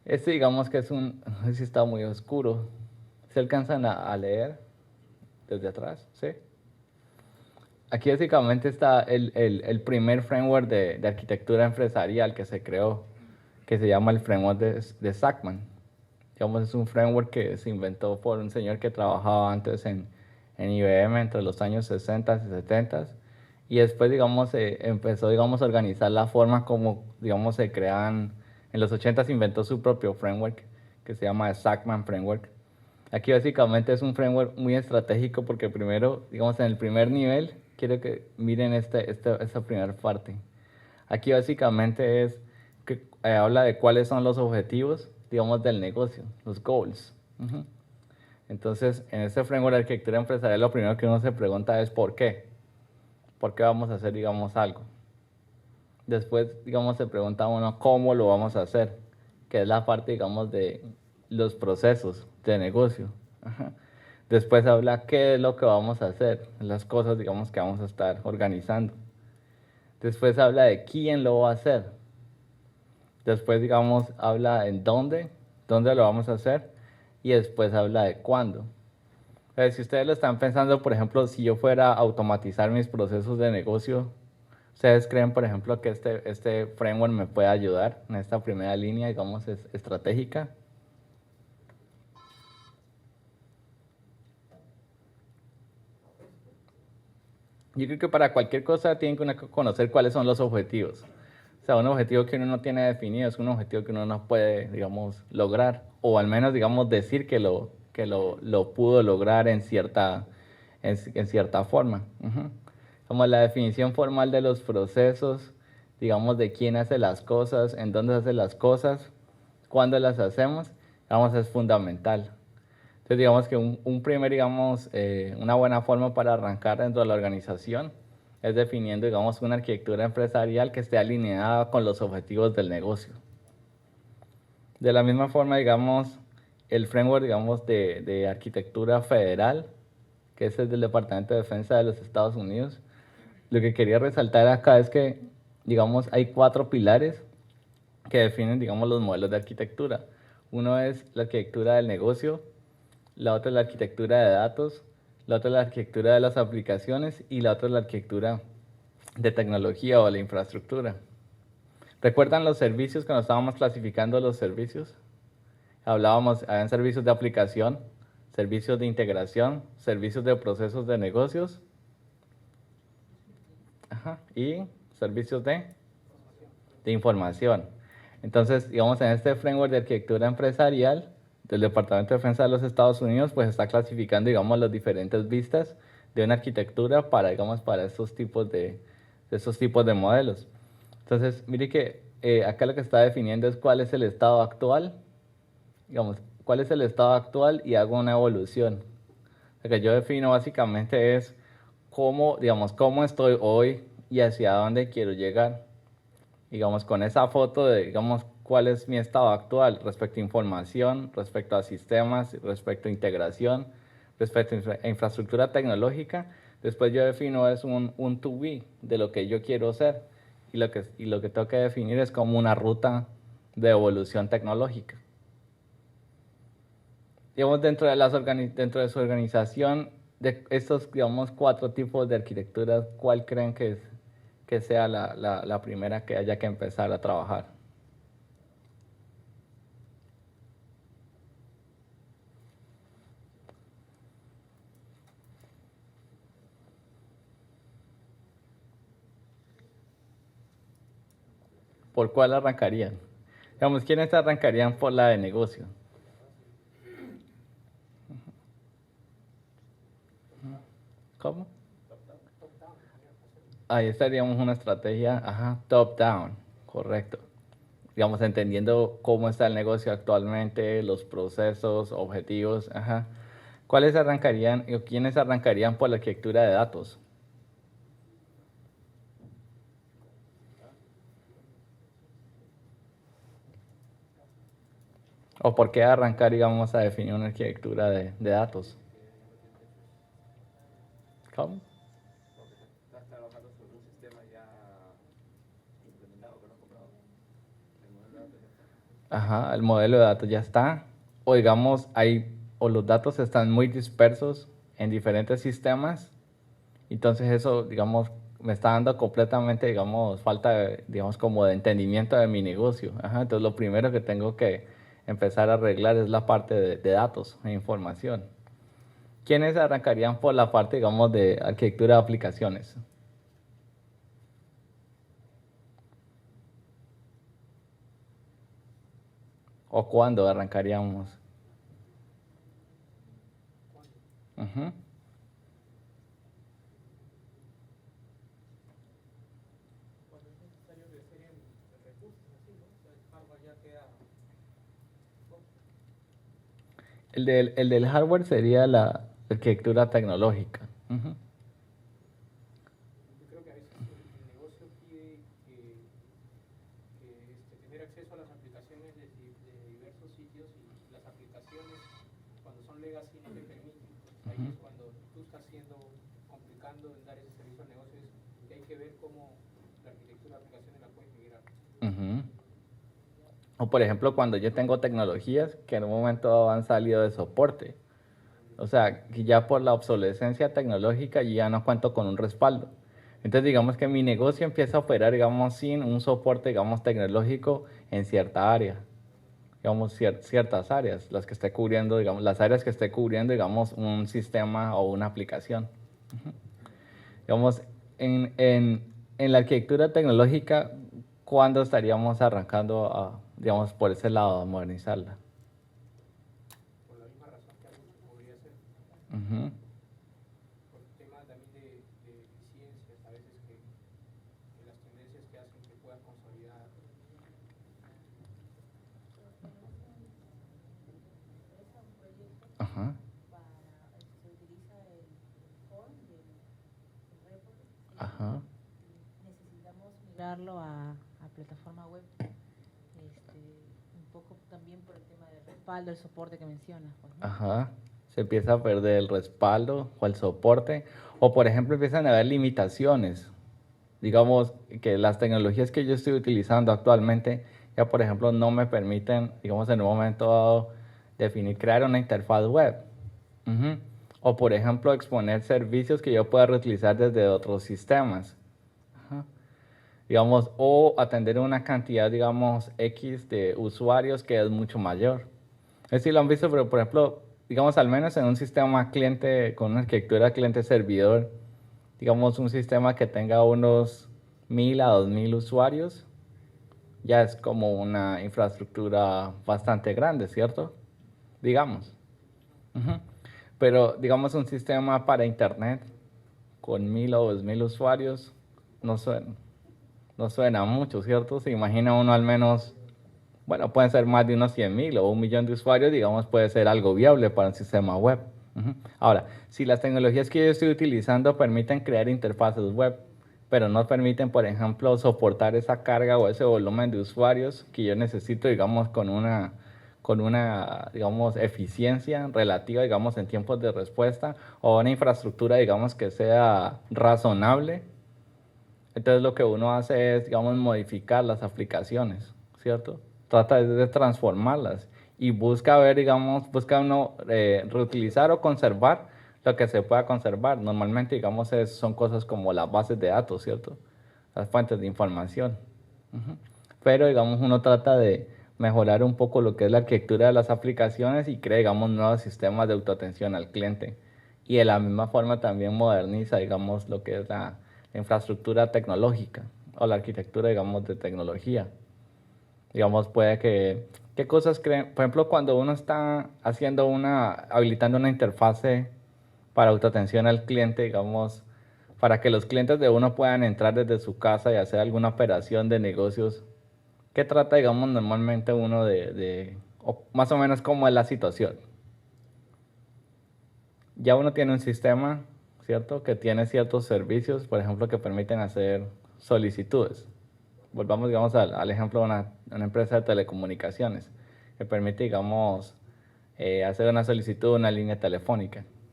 Este digamos que es no sé si está muy oscuro. ¿Se alcanzan a leer desde atrás? ¿Sí? Aquí básicamente está el primer framework de arquitectura empresarial que se creó, que se llama el framework de Sackman. Digamos, es un framework que se inventó por un señor que trabajaba antes en IBM entre los años 60 y 70. Y después, digamos, empezó, digamos, a organizar la forma como, digamos, se crean. En los 80 inventó su propio framework que se llama Sackman Framework. Aquí básicamente es un framework muy estratégico porque primero, digamos, en el primer nivel, quiero que miren esta primera parte. Aquí básicamente es que habla de cuáles son los objetivos, digamos, del negocio, los goals. Uh-huh. Entonces, en este framework de arquitectura empresarial, lo primero que uno se pregunta es ¿por qué? ¿Por qué vamos a hacer, digamos, algo? Después, digamos, se pregunta uno cómo lo vamos a hacer, que es la parte, digamos, de los procesos de negocio. Ajá. Después habla qué es lo que vamos a hacer, las cosas, digamos, que vamos a estar organizando. Después habla de quién lo va a hacer. Después, digamos, habla en dónde lo vamos a hacer. Y después habla de cuándo. Si ustedes lo están pensando, por ejemplo, si yo fuera a automatizar mis procesos de negocio, ¿ustedes creen, por ejemplo, que este framework me puede ayudar en esta primera línea, digamos, estratégica? Yo creo que para cualquier cosa tienen que conocer cuáles son los objetivos. O sea, un objetivo que uno no tiene definido es un objetivo que uno no puede, digamos, lograr. O al menos, digamos, decir que lo pudo lograr en cierta forma. Uh-huh. Como la definición formal de los procesos, digamos, de quién hace las cosas, en dónde hace las cosas, cuándo las hacemos, digamos, es fundamental. Entonces, digamos que un primer, digamos, una buena forma para arrancar dentro de la organización es definiendo, digamos, una arquitectura empresarial que esté alineada con los objetivos del negocio. De la misma forma, digamos, el framework, digamos, de arquitectura federal, que es el del Departamento de Defensa de los Estados Unidos, lo que quería resaltar acá es que, digamos, hay 4 pilares que definen, digamos, los modelos de arquitectura. Uno es la arquitectura del negocio, la otra es la arquitectura de datos, la otra es la arquitectura de las aplicaciones y la otra es la arquitectura de tecnología o la infraestructura. ¿Recuerdan los servicios cuando estábamos clasificando los servicios? Hablábamos, habían servicios de aplicación, servicios de integración, servicios de procesos de negocios, ajá, y servicios de información. Entonces, digamos, en este framework de arquitectura empresarial del Departamento de Defensa de los Estados Unidos, pues está clasificando, digamos, las diferentes vistas de una arquitectura para, digamos, para estos tipos de modelos. Entonces, mire que acá lo que está definiendo es cuál es el estado actual, digamos, cuál es el estado actual y hago una evolución. Lo que yo defino básicamente es cómo, digamos, cómo estoy hoy y hacia dónde quiero llegar. Digamos, con esa foto de, digamos, cuál es mi estado actual respecto a información, respecto a sistemas, respecto a integración, respecto a infraestructura tecnológica. Después yo defino es un to be de lo que yo quiero ser y lo que tengo que definir es como una ruta de evolución tecnológica. Digamos, dentro de su organización, de estos, digamos, 4 tipos de arquitecturas, ¿cuál creen que sea la primera que haya que empezar a trabajar? ¿Por cuál arrancarían? Digamos, ¿quiénes arrancarían por la de negocio? ¿Cómo? Ahí estaríamos una estrategia, ajá, top down, correcto. Digamos, entendiendo cómo está el negocio actualmente, los procesos, objetivos, ajá. ¿Cuáles arrancarían o quiénes arrancarían por la arquitectura de datos? ¿O por qué arrancar, digamos, a definir una arquitectura de datos? ¿Cómo? Ajá, el modelo de datos ya está. O digamos, o los datos están muy dispersos en diferentes sistemas. Entonces eso, digamos, me está dando completamente, digamos, falta de, digamos, como de entendimiento de mi negocio. Ajá, entonces lo primero que tengo que empezar a arreglar es la parte de datos e información. ¿Quiénes arrancarían por la parte, digamos, de arquitectura de aplicaciones? ¿O cuándo arrancaríamos? Ujú, el del hardware sería la arquitectura tecnológica. Ujú, ujú. O por ejemplo, cuando yo tengo tecnologías que en un momento dado han salido de soporte. O sea, que ya por la obsolescencia tecnológica yo ya no cuento con un respaldo. Entonces, digamos que mi negocio empieza a operar, digamos, sin un soporte, digamos, tecnológico en cierta área. Digamos, ciertas áreas, las que esté cubriendo, digamos, las áreas que esté cubriendo, digamos, un sistema o una aplicación. Digamos, en la arquitectura tecnológica, ¿cuándo estaríamos arrancando a, digamos, por ese lado, a modernizarla? Ujú. Ajá, ajá, Migrarlo a plataforma web, un poco también por el tema del respaldo, el soporte que mencionas, pues, ¿no? ajá. Se empieza a perder el respaldo o el soporte. O por ejemplo empiezan a haber limitaciones. Digamos que las tecnologías que yo estoy utilizando actualmente ya por ejemplo no me permiten, digamos en un momento dado, definir, crear una interfaz web. Ujú. O por ejemplo exponer servicios que yo pueda reutilizar desde otros sistemas. Ajá. Digamos, o atender una cantidad, digamos, X de usuarios que es mucho mayor. Es decir, lo han visto, pero por ejemplo, digamos, al menos en un sistema cliente con una arquitectura cliente-servidor, digamos, un sistema que tenga unos 1.000 a 2.000 usuarios, ya es como una infraestructura bastante grande, ¿cierto? Digamos. Ujú. Pero, digamos, un sistema para Internet con 1.000 o 2.000 usuarios no suena, no suena mucho, ¿cierto? Se imagina uno al menos, bueno, pueden ser más de unos 100.000 o 1.000.000 de usuarios, digamos, puede ser algo viable para un sistema web. Ujú. Ahora, si las tecnologías que yo estoy utilizando permiten crear interfaces web, pero no permiten, por ejemplo, soportar esa carga o ese volumen de usuarios que yo necesito, digamos, con una, digamos, eficiencia relativa, digamos, en tiempos de respuesta o una infraestructura, digamos, que sea razonable, entonces lo que uno hace es, digamos, modificar las aplicaciones, ¿cierto? Trata de transformarlas y busca ver, digamos, busca uno reutilizar o conservar lo que se pueda conservar. Normalmente, digamos, son cosas como las bases de datos, ¿cierto? Las fuentes de información. Ujú. Pero, digamos, uno trata de mejorar un poco lo que es la arquitectura de las aplicaciones y crea, digamos, nuevos sistemas de autoatención al cliente. Y de la misma forma también moderniza, digamos, lo que es la infraestructura tecnológica o la arquitectura, digamos, de tecnología. Digamos, puede que, ¿qué cosas creen? Por ejemplo, cuando uno está habilitando una interfase para autoatención al cliente, digamos, para que los clientes de uno puedan entrar desde su casa y hacer alguna operación de negocios, ¿qué trata, digamos, normalmente uno o más o menos cómo es la situación? Ya uno tiene un sistema, ¿cierto? Que tiene ciertos servicios, por ejemplo, que permiten hacer solicitudes. Volvamos, digamos, al ejemplo de una empresa de telecomunicaciones, que permite, digamos, hacer una solicitud de una línea telefónica.